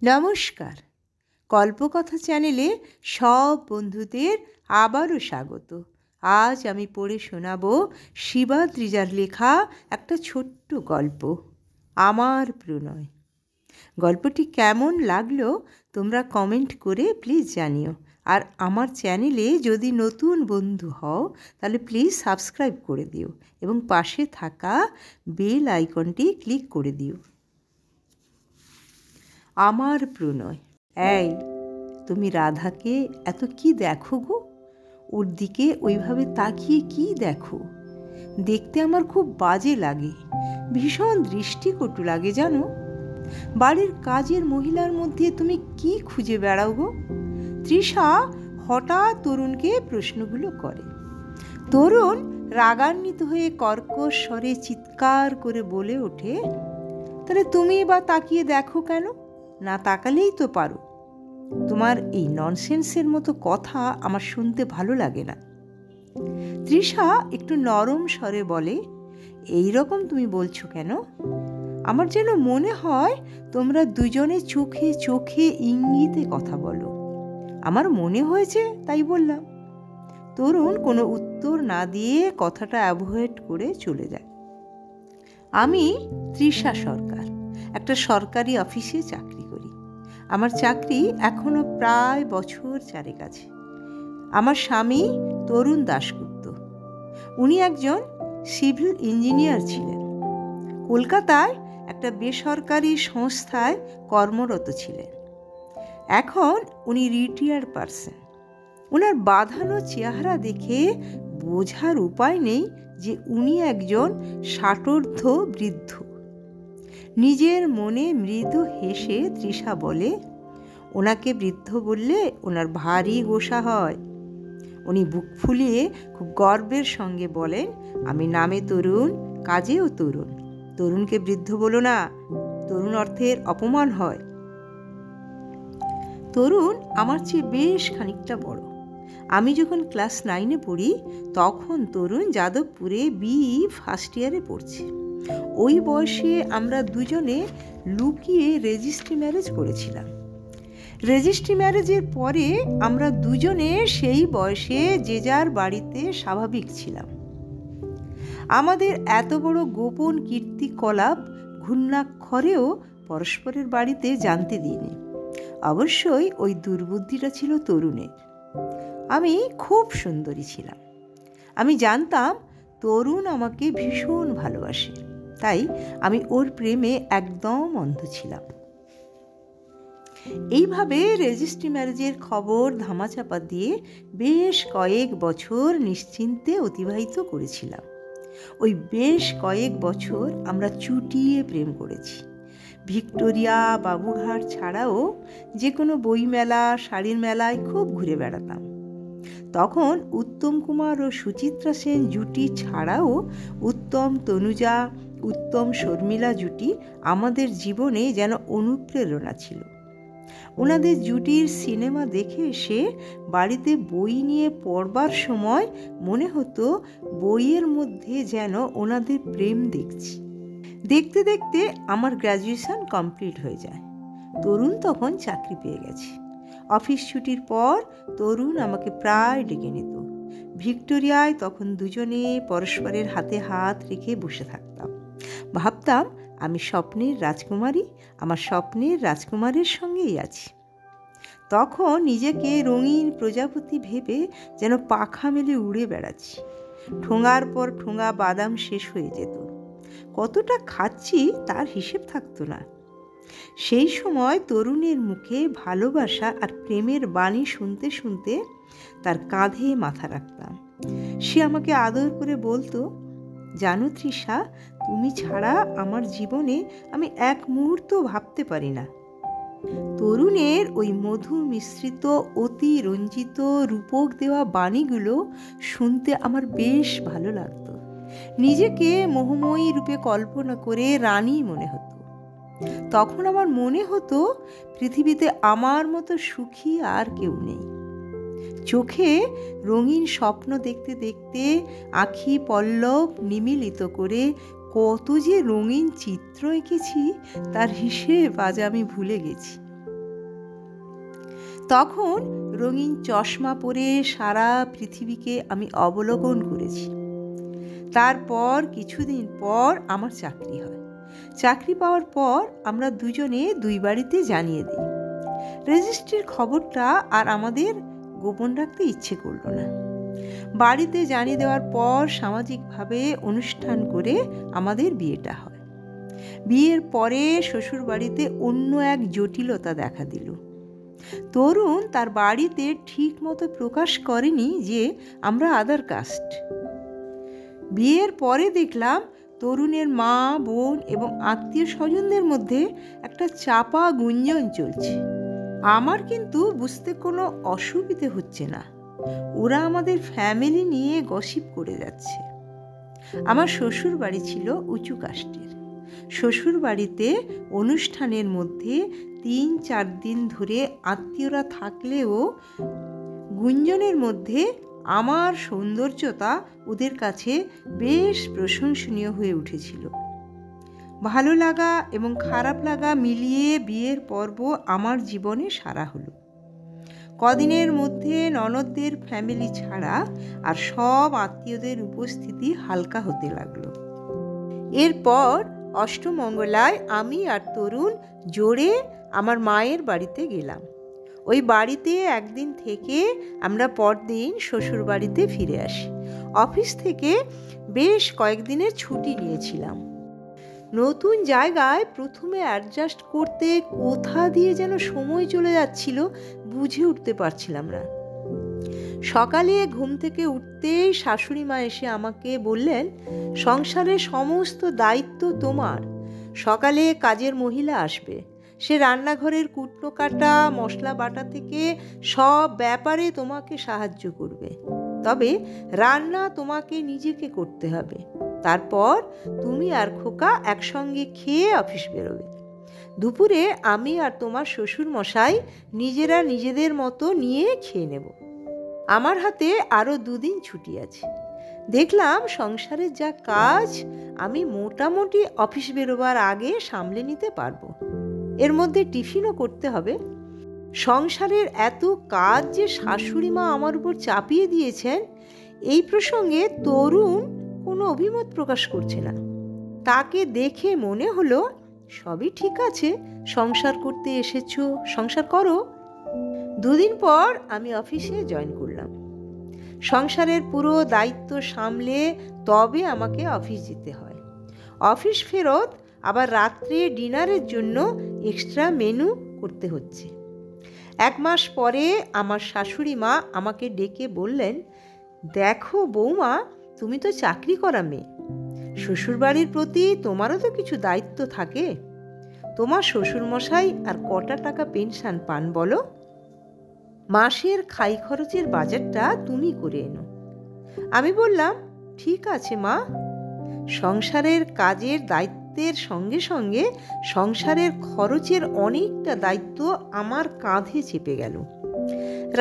নমস্কার, কল্পকথা চ্যানেলে সব বন্ধুদের আবারও স্বাগত। আজ আমি পড়ে শোনাব শিবাদ্রিজার লেখা একটা ছোট্ট গল্প, আমার প্রণয়। গল্পটি কেমন লাগলো তোমরা কমেন্ট করে প্লিজ জানিও। আর আমার চ্যানেলে যদি নতুন বন্ধু হও তাহলে প্লিজ সাবস্ক্রাইব করে দিও এবং পাশে থাকা বেল আইকনটি ক্লিক করে দিও। আমার প্রণয়। এই, তুমি রাধাকে এত কি দেখো গো? ওর দিকে ওইভাবে তাকিয়ে কি দেখো? দেখতে আমার খুব বাজে লাগে, ভীষণ দৃষ্টিকটু লাগে জানো। বাড়ির কাজের মহিলার মধ্যে তুমি কি খুঁজে বেড়াও গো? তৃষা হঠাৎ তরুণকে প্রশ্নগুলো করে। তরুণ রাগান্বিত হয়ে কর্কশ স্বরে চিৎকার করে বলে ওঠে, তাহলে তুমি বা তাকিয়ে দেখো কেন? না তাকালেই তো পারো। তোমার এই ননসেন্সের মতো কথা আমার শুনতে ভালো লাগে না। তৃষা একটু নরম স্বরে বলে, এই রকম তুমি বলছো কেন? আমার যেন মনে হয় তোমরা দুজনে চোখে চোখে ইঙ্গিতে কথা বলো। আমার মনে হয়েছে তাই বললাম। তরুণ কোনো উত্তর না দিয়ে কথাটা অ্যাভয়েড করে চলে যায়। আমি তৃষা সরকার, একটা সরকারি অফিসে চাকরি করি। আমার চাকরি এখনো প্রায় বছর 4 আছে। আমার স্বামী তরুণ দাশগুপ্ত, উনি একজন সিভিল ইঞ্জিনিয়ার ছিলেন। কলকাতায় একটা বেসরকারি সংস্থায় কর্মরত ছিলেন। এখন উনি রিটায়ার্ড পারসন। ওনার বাঁধানো চেহারা দেখে বোঝার উপায় নেই যে উনি একজন ষাটোর্ধ্ব বৃদ্ধ। নিজের মনে মৃদু হেসে তৃষা বলে, ওনাকে বৃদ্ধ বললে ওনার ভারী গোসা হয়। উনি বুক ফুলিয়ে খুব গর্বের সঙ্গে বলেন, আমি নামে তরুণ, কাজেও তরুণ। তরুণকে বৃদ্ধ বলো না, তরুণ অর্থের অপমান হয়। তরুণ আমার চেয়ে বেশ খানিকটা বড়। আমি যখন ক্লাস 9-এ পড়ি তখন তরুণ যাদবপুরে BE ফার্স্ট ইয়ারে পড়ছে। ওই বয়সে আমরা দুজনে লুকিয়ে রেজিস্ট্রি ম্যারেজ করেছিলাম। রেজিস্ট্রি ম্যারেজের পরে আমরা দুজনে সেই বয়সে যে যার বাড়িতে স্বাভাবিক ছিলাম। আমাদের এত বড় গোপন কীর্তিকলাপ ঘূর্ণাক্ষরেও পরস্পরের বাড়িতে জানতে দিইনি। অবশ্যই ওই দুর্বুদ্ধিটা ছিল তরুণের। আমি খুব সুন্দরী ছিলাম। আমি জানতাম তরুণ আমাকে ভীষণ ভালোবাসে, তাই আমি ওর প্রেমে একদম অন্ধ ছিলাম। এইভাবে রেজিস্ট্রি ম্যারেজের খবর ধামাচাপা দিয়ে বেশ কয়েক বছর নিশ্চিন্তে অতিবাহিত করেছিলাম। ওই বেশ কয়েক বছর আমরা চুটিয়ে প্রেম করেছি। ভিক্টোরিয়া, বাবুঘাট ছাড়াও যে কোনো বইমেলা, শাড়ির মেলায় খুব ঘুরে বেড়াতাম। তখন উত্তম কুমার ও সুচিত্রা সেন জুটি ছাড়াও উত্তম তনুজা, উত্তম শর্মিলা জুটি আমাদের জীবনে যেন অনুপ্রেরণা ছিল। ওনাদের জুটির সিনেমা দেখে এসে বাড়িতে বই নিয়ে পড়বার সময় মনে হতো বইয়ের মধ্যে যেন ওনাদের প্রেম দেখছি। দেখতে দেখতে আমার গ্র্যাজুয়েশন কমপ্লিট হয়ে যায়। তরুণ তখন চাকরি পেয়ে গেছে। অফিস ছুটির পর তরুণ আমাকে প্রায় ডেকে নিত। ভিক্টোরিয়ায় তখন দুজনে পরস্পরের হাতে হাত রেখে বসে থাকতাম। ভাবতাম আমি স্বপ্নের রাজকুমারী আমার স্বপ্নের রাজকুমারের সঙ্গেই আছি। তখন নিজেকে রঙিন প্রজাপতি ভেবে যেন পাখা মেলে উড়ে বেড়াচ্ছি। ঠোঙার পর ঠোঙা বাদাম শেষ হয়ে যেত। কতটা খাচ্ছি তার হিসেব থাকতো না। সেই সময় তরুণের মুখে ভালোবাসা আর প্রেমের বাণী শুনতে শুনতে তার কাঁধে মাথা রাখতাম। সে আমাকে আদর করে বলতো, জানো তৃষা, তুমি ছাড়া আমার জীবনে আমি এক মুহূর্ত ভাবতে পারি না। তরুণের ওই মধু মিশ্রিত অতি রঞ্জিত রূপক দেওয়া বাণীগুলো শুনতে আমার বেশ ভালো লাগতো। নিজেকে মোহময়ী রূপে কল্পনা করে রানী মনে হতো। তখন আমার মনে হতো পৃথিবীতে আমার মতো সুখী আর কেউ নেই। চোখে রঙিন স্বপ্ন দেখতে দেখতে আঁখি পল্লব নিমিলিত করে কত যে রঙিন চিত্র এঁকেছি তার হিসেব আজ আমি ভুলে গেছি। তখন রঙিন চশমা পরে সারা পৃথিবীকে আমি অবলোকন করেছি। তারপর কিছুদিন পর আমার চাকরি হয়। চাকরি পাওয়ার পর আমরা দুজনে দুই বাড়িতে জানিয়ে দিই। রেজিস্ট্রির খবরটা আর আমাদের গোপন রাখতে ইচ্ছে করল না। বাড়িতে জানিয়ে দেওয়ার পর সামাজিকভাবে অনুষ্ঠান করে আমাদের বিয়েটা হয়। বিয়ের পরে শ্বশুর বাড়িতে অন্য এক জটিলতা দেখা দিল। তরুণ তার বাড়িতে ঠিক মতো প্রকাশ করেনি যে আমরা আদার কাস্ট। বিয়ের পরে দেখলাম তরুণের মা, বোন এবং আত্মীয় স্বজনদের মধ্যে একটা চাপা গুঞ্জন চলছে। আমার কিন্তু বুঝতে কোনো অসুবিধে হচ্ছে না। ওরা আমাদের ফ্যামিলি নিয়ে গসিপ করে যাচ্ছে। আমার শ্বশুর বাড়ি ছিল উঁচু কাস্টের। শ্বশুর বাড়িতে অনুষ্ঠানের মধ্যে 3-4 দিন ধরে আত্মীয়রা থাকলেও গুঞ্জনের মধ্যে আমার সৌন্দর্যতা ওদের কাছে বেশ প্রশংসনীয় হয়ে উঠেছিল। ভালো লাগা এবং খারাপ লাগা মিলিয়ে বিয়ের পর্ব আমার জীবনে সারা হলো। কদিনের মধ্যে ননদদের ফ্যামিলি ছাড়া আর সব আত্মীয়দের উপস্থিতি হালকা হতে লাগলো। এরপর অষ্টমঙ্গলায় আমি আর তরুণ জোরে আমার মায়ের বাড়িতে গেলাম। ওই বাড়িতে একদিন থেকে আমরা পরদিন শ্বশুর বাড়িতে ফিরে আসি। অফিস থেকে বেশ কয়েকদিনের ছুটি নিয়েছিলাম। নতুন জায়গায় প্রথমে অ্যাডজাস্ট করতে কোথা দিয়ে যেন সময় চলে যাচ্ছিল বুঝে উঠতে পারছিলাম না। সকালে ঘুম থেকে উঠতেই শাশুড়ি মা এসে আমাকে বললেন, সংসারের সমস্ত দায়িত্ব তোমার। সকালে কাজের মহিলা আসবে, সে রান্নাঘরের কুটনো কাটা, মশলা বাটা থেকে সব ব্যাপারে তোমাকে সাহায্য করবে। তবে রান্না তোমাকে নিজেকে করতে হবে। তারপর তুমি আর খোকা একসঙ্গে খেয়ে অফিস বেরোবে। দুপুরে আমি আর তোমার শ্বশুর মশাই নিজেরা নিজেদের মতো নিয়ে খেয়ে নেব। আমার হাতে আরও 2 দিন ছুটি আছে। দেখলাম সংসারের যা কাজ আমি মোটামুটি অফিস বেরোবার আগে সামলে নিতে পারবো। এর মধ্যে টিফিনও করতে হবে। সংসারের এত কাজ যে শাশুড়ি মা আমার উপর চাপিয়ে দিয়েছেন, এই প্রসঙ্গে তরুণ কোনো অভিমত প্রকাশ করছে না। তাকে দেখে মনে হলো সবই ঠিক আছে, সংসার করতে এসেছো, সংসার করো। 2 দিন পর আমি অফিসে জয়েন করলাম। সংসারের পুরো দায়িত্ব সামলে তবে আমাকে অফিস যেতে হয়। অফিস ফেরত আবার রাত্রে ডিনারের জন্য এক্সট্রা মেনু করতে হচ্ছে। 1 মাস পরে আমার শাশুড়ি মা আমাকে ডেকে বললেন, দেখো বৌমা, তুমি তো চাকরি করা মেয়ে, শ্বশুরবাড়ির প্রতি তোমারও তো কিছু দায়িত্ব থাকে। তোমার শ্বশুরমশাই আর কটা টাকা পেনশন পান বলো? মাসের খাই খরচের বাজারটা তুমি করে এনো। আমি বললাম, ঠিক আছে মা। সংসারের কাজের দায়িত্বের সঙ্গে সঙ্গে সংসারের খরচের অনেকটা দায়িত্ব আমার কাঁধে চেপে গেল।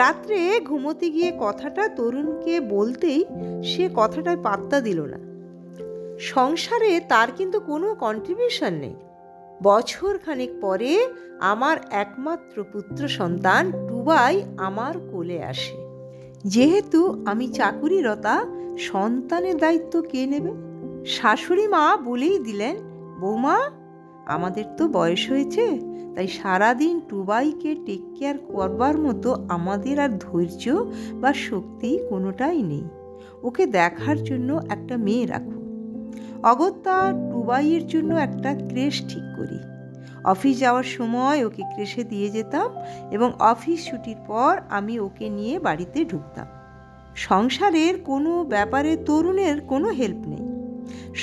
রাত্রে ঘুমোতে গিয়ে কথাটা তরুণকে বলতেই সে কথাটায় পাত্তা দিল না। সংসারে তার কিন্তু কোনো কন্ট্রিবিউশন নেই। বছর খানেক পরে আমার একমাত্র পুত্র সন্তান টুবাই আমার কোলে আসে। যেহেতু আমি চাকুরিরতা, সন্তানের দায়িত্ব কে নেবে? শাশুড়ি মা বলেই দিলেন, বৌমা, আমাদের তো বয়স হয়েছে, তাই সারাদিন টুবাইকে টেক কেয়ার করবার মতো আমাদের আর ধৈর্য বা শক্তি কোনোটাই নেই। ওকে দেখার জন্য একটা মেয়ে রাখো। অগত্যা টুবাইয়ের জন্য একটা ক্রেশ ঠিক করি। অফিস যাওয়ার সময় ওকে ক্রেশে দিয়ে যেতাম এবং অফিস ছুটির পর আমি ওকে নিয়ে বাড়িতে ঢুকতাম। সংসারের কোনো ব্যাপারে তরুণের কোনো হেল্প নেই।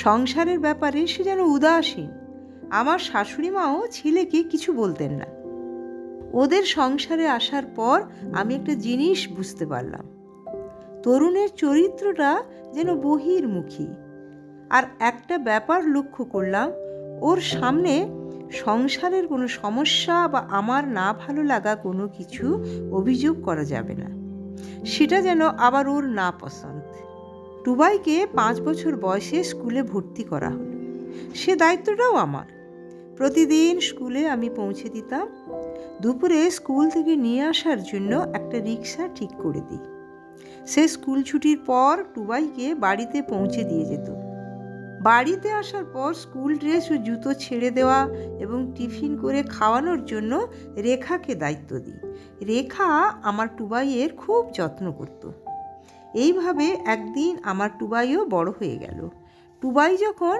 সংসারের ব্যাপারে সে যেন উদাসীন। আমার শাশুড়ি মাও ছেলেকে কিছু বলতেন না। ওদের সংসারে আসার পর আমি একটা জিনিস বুঝতে পারলাম, তরুণের চরিত্রটা যেন বহির্মুখী। আর একটা ব্যাপার লক্ষ্য করলাম, ওর সামনে সংসারের কোনো সমস্যা বা আমার না ভালো লাগা কোনো কিছু অভিযোগ করা যাবে না। সেটা যেন আবার ওর না পছন্দ। টুবাইকে 5 বছর বয়সে স্কুলে ভর্তি করা হলো। সে দায়িত্বটাও আমার। প্রতিদিন স্কুলে আমি পৌঁছে দিতাম। দুপুরে স্কুল থেকে নিয়ে আসার জন্য একটা রিক্সা ঠিক করে দিই। সে স্কুল ছুটির পর টুবাইকে বাড়িতে পৌঁছে দিয়ে যেত। বাড়িতে আসার পর স্কুল ড্রেস ও জুতো ছেড়ে দেওয়া এবং টিফিন করে খাওয়ানোর জন্য রেখাকে দায়িত্ব দিই। রেখা আমার টুবাইয়ের খুব যত্ন করত। এইভাবে একদিন আমার টুবাইও বড় হয়ে গেল। টুবাই যখন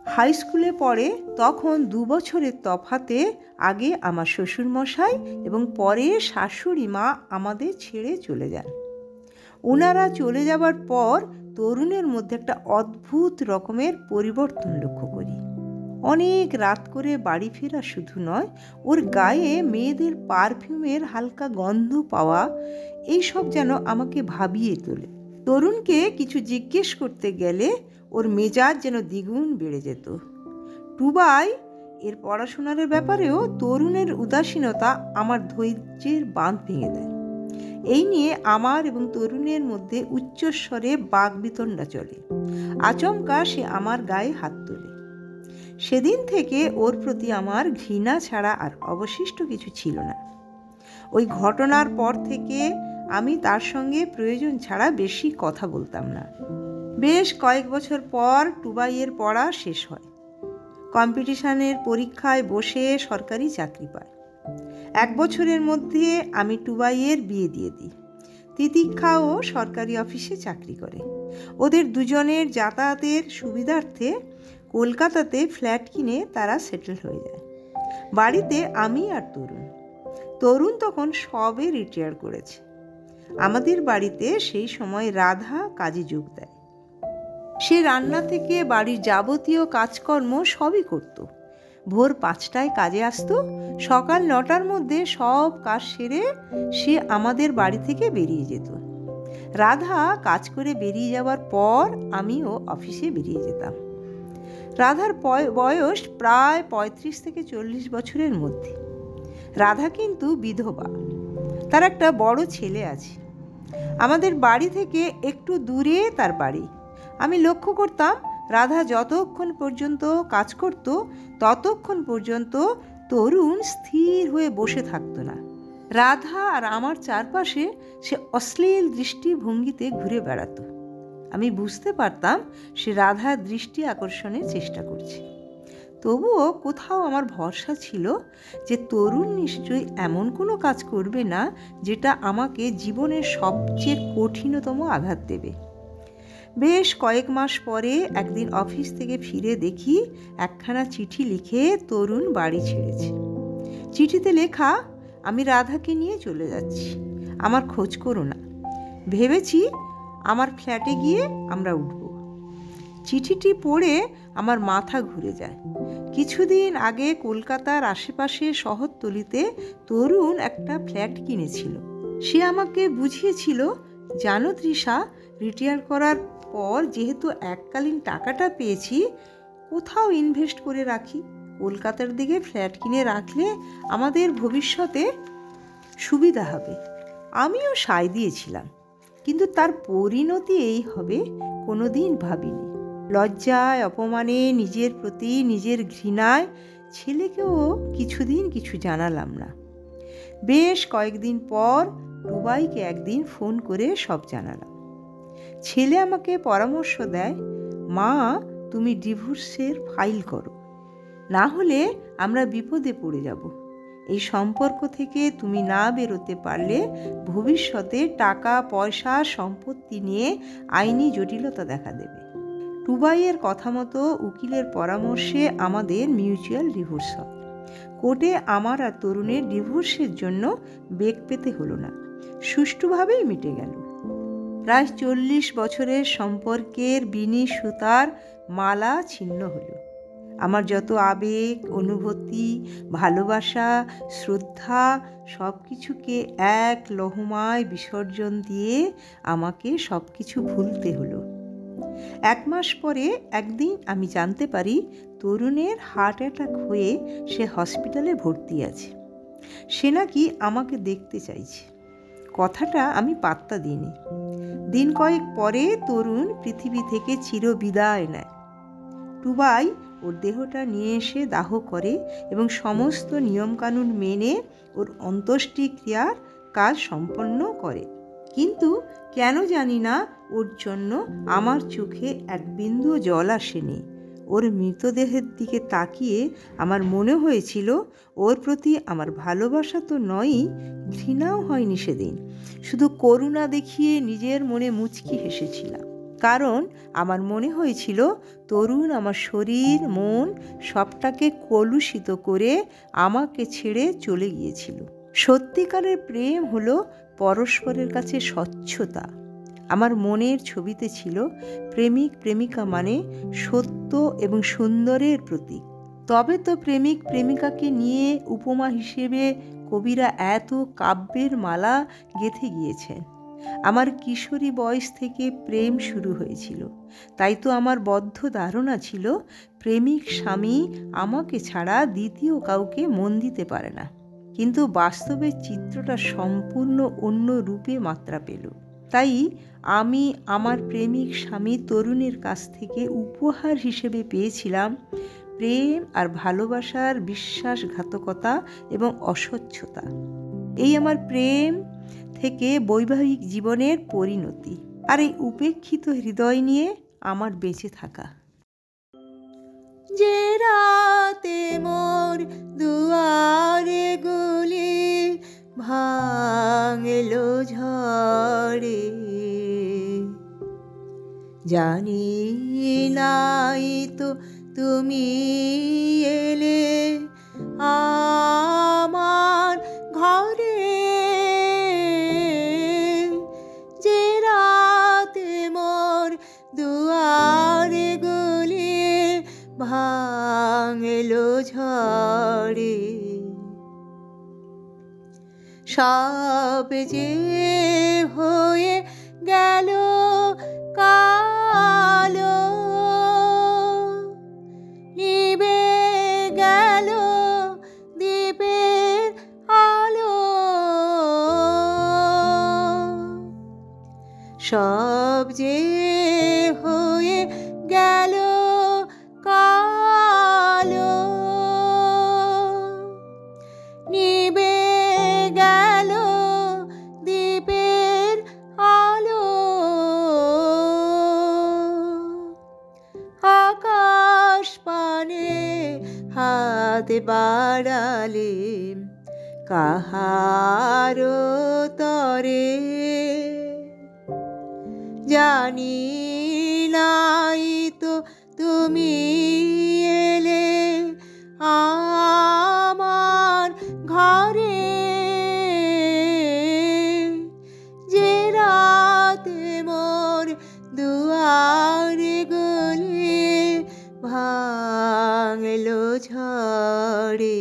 হাই স্কুলে পড়ে তখন 2 বছরের তফাতে আগে আমার শ্বশুরমশাই এবং পরে শাশুড়ি মা আমাদের ছেড়ে চলে যান। ওনারা চলে যাবার পর তরুণের মধ্যে একটা অদ্ভুত রকমের পরিবর্তন লক্ষ্য করি। অনেক রাত করে বাড়ি ফেরা শুধু নয়, ওর গায়ে মেয়েদের পারফিউমের হালকা গন্ধ পাওয়া, এইসব যেন আমাকে ভাবিয়ে তোলে। তরুণকে কিছু জিজ্ঞেস করতে গেলে ওর মেজাজ যেন দ্বিগুণ বেড়ে যেত। টুবাই এর পড়াশোনার ব্যাপারেও তরুণের উদাসীনতা আমার ধৈর্যের বাঁধ ভেঙে দেয়। এই নিয়ে আমার এবং তরুণের মধ্যে উচ্চস্বরে বাকবিতণ্ডা চলে। আচমকা সে আমার গায়ে হাত তোলে। সেদিন থেকে ওর প্রতি আমার ঘৃণা ছাড়া আর অবশিষ্ট কিছু ছিল না। ওই ঘটনার পর থেকে আমি তার সঙ্গে প্রয়োজন ছাড়া বেশি কথা বলতাম না। বেশ কয়েক বছর পর টুবাইয়ের পড়া শেষ হয়। কম্পিটিশনের পরীক্ষায় বসে সরকারি চাকরি পায়। 1 বছরের মধ্যে আমি টুবাইয়ের বিয়ে দিয়ে দিই। তিতিক্ষাও সরকারি অফিসে চাকরি করে। ওদের দুজনের যাতায়াতের সুবিধার্থে কলকাতাতে ফ্ল্যাট কিনে তারা সেটেল হয়ে যায়। বাড়িতে আমি আর তরুণ তখন সবে রিটায়ার করেছে। আমাদের বাড়িতে সেই সময় রাধা কাজে যোগ দেয়। সে রান্না থেকে বাড়ির যাবতীয় কাজকর্ম সবই করত। ভোর 5টায় কাজে আসতো। সকাল 9টার মধ্যে সব কাজ সেরে সে আমাদের বাড়ি থেকে বেরিয়ে যেত। রাধা কাজ করে বেরিয়ে যাওয়ার পর আমিও অফিসে বেরিয়ে যেতাম। রাধার বয়স প্রায় 35 থেকে 40 বছরের মধ্যে। রাধা কিন্তু বিধবা। তার একটা বড় ছেলে আছে। আমাদের বাড়ি থেকে একটু দূরে তার বাড়ি। আমি লক্ষ্য করতাম রাধা যতক্ষণ পর্যন্ত কাজ করত ততক্ষণ পর্যন্ত তরুণ স্থির হয়ে বসে থাকতো না। রাধা আর আমার চারপাশে সে অশ্লীল দৃষ্টিভঙ্গিতে ঘুরে বেড়াতো। আমি বুঝতে পারতাম সে রাধার দৃষ্টি আকর্ষণের চেষ্টা করছে। তবুও কোথাও আমার ভরসা ছিল যে তরুণ নিশ্চয়ই এমন কোনো কাজ করবে না যেটা আমাকে জীবনের সবচেয়ে কঠিনতম আঘাত দেবে। বেশ কয়েক মাস পরে একদিন অফিস থেকে ফিরে দেখি একখানা চিঠি লিখে তরুণ বাড়ি ছেড়েছে। চিঠিতে লেখা, আমি রাধাকে নিয়ে চলে যাচ্ছি, আমার খোঁজ করো না। ভেবেছি আমার ফ্ল্যাটে গিয়ে আমরা উঠব। চিঠিটি পড়ে আমার মাথা ঘুরে যায়। কিছুদিন আগে কলকাতার আশেপাশে শহরতলিতে তরুণ একটা ফ্ল্যাট কিনেছিল। সে আমাকে বুঝিয়েছিল, জানো তৃষা, রিটায়ার করার পর যেহেতু এককালীন টাকাটা পেয়েছি, কোথাও ইনভেস্ট করে রাখি। কলকাতার দিকে ফ্ল্যাট কিনে রাখলে আমাদের ভবিষ্যতে সুবিধা হবে। আমিও সায় দিয়েছিলাম, কিন্তু তার পরিণতি এই হবে কোনোদিন ভাবিনি। লজ্জায়, অপমানে, নিজের প্রতি নিজের ঘৃণায় ছেলেকেও কিছুদিন কিছু জানালাম না। বেশ কয়েকদিন পর টুবাইকে একদিন ফোন করে সব জানালাম। ছেলে আমাকে পরামর্শ দেয়, মা, তুমি ডিভোর্সের ফাইল করো, না হলে আমরা বিপদে পড়ে যাব। এই সম্পর্ক থেকে তুমি না বেরোতে পারলে ভবিষ্যতে টাকা পয়সা সম্পত্তি নিয়ে আইনি জটিলতা দেখা দেবে। টুবাইয়ের কথা মতো উকিলের পরামর্শে আমাদের মিউচুয়াল ডিভোর্স হয়। কোর্টে আমার আর তরুণের ডিভোর্সের জন্য বেগ পেতে হলো না, সুষ্ঠুভাবেই মিটে গেল। প্রায় 40 বছরের সম্পর্কের বিনি সুতার মালা ছিন্ন হলো। আমার যত আবেগ, অনুভূতি, ভালোবাসা, শ্রদ্ধা সব কিছুকে এক লহমায় বিসর্জন দিয়ে আমাকে সব কিছু ভুলতে হলো। 1 মাস পরে একদিন আমি জানতে পারি তরুণের হার্ট অ্যাটাক হয়ে সে হসপিটালে ভর্তি আছে। সে নাকি আমাকে দেখতে চাইছে। কথাটা আমি পাত্তা দিইনি। দিন কয়েক পরে তরুণ পৃথিবী থেকে চিরবিদায় নেয়। টুবাই ওর দেহটা নিয়ে এসে দাহ করে এবং সমস্ত নিয়মকানুন মেনে ওর অন্ত্যেষ্টিক্রিয়ার কাজ সম্পন্ন করে। কিন্তু কেন জানি না ওর জন্য আমার চোখে এক বিন্দু জল আসেনি। ওর মৃতদেহের দিকে তাকিয়ে আমার মনে হয়েছিল ওর প্রতি আমার ভালোবাসা তো নয়ই, ঘৃণাও হয়নি সেদিন, শুধু করুণা দেখিয়ে নিজের মনে মুচকি হেসেছিলাম। কারণ আমার মনে হয়েছিল তরুণ আমার শরীর মন সবটাকে কলুষিত করে আমাকে ছেড়ে চলে গিয়েছিল। সত্যিকারের প্রেম হলো পরস্পরের কাছে স্বচ্ছতা। আমার মনের ছবিতে ছিল প্রেমিক প্রেমিকা মানে সত্য এবং সুন্দরের প্রতীক। তবে তো প্রেমিক প্রেমিকাকে নিয়ে উপমা হিসেবে কবিরা এত কাব্যের মালা গেঁথে গিয়েছেন। আমার কিশোরী বয়স থেকে প্রেম শুরু হয়েছিল, তাই তো আমার বদ্ধ ধারণা ছিল প্রেমিক স্বামী আমাকে ছাড়া দ্বিতীয় কাউকে মন দিতে পারে না। কিন্তু বাস্তবের চিত্রটা সম্পূর্ণ অন্য রূপে মাত্রা পেল। তাই আমি আমার প্রেমিক স্বামী তরুণের কাছ থেকে উপহার হিসেবে পেয়েছিলাম প্রেম আর ভালোবাসার বিশ্বাসঘাতকতা এবং অস্বচ্ছতা। এই আমার প্রেম থেকে বৈবাহিক জীবনের পরিণতি, আর এই উপেক্ষিত হৃদয় নিয়ে আমার বেঁচে থাকা। যে রাতে মোর দুয়ারে গুলি ভাঙলো ঝড়ে, জানি নাই তো তুমি এলে আমার ঘরে। যে রাতে মোর দুয়ারে গুলি ভাঙলো ঝড়ে, সব যে হয়ে গেল কালো, নিবে গেল দ্বীপের আলো, সব যে হয়ে গেল কালো, নিবে গেল দ্বীপের আলো। আকাশ পানে হাত বাড়ালে কাহার তরে, জানি নাই তো তুমি এলে আমার ঘরে। যে রাতে মোর দুয়ারে গুলি ভাঙলো ঝড়ে।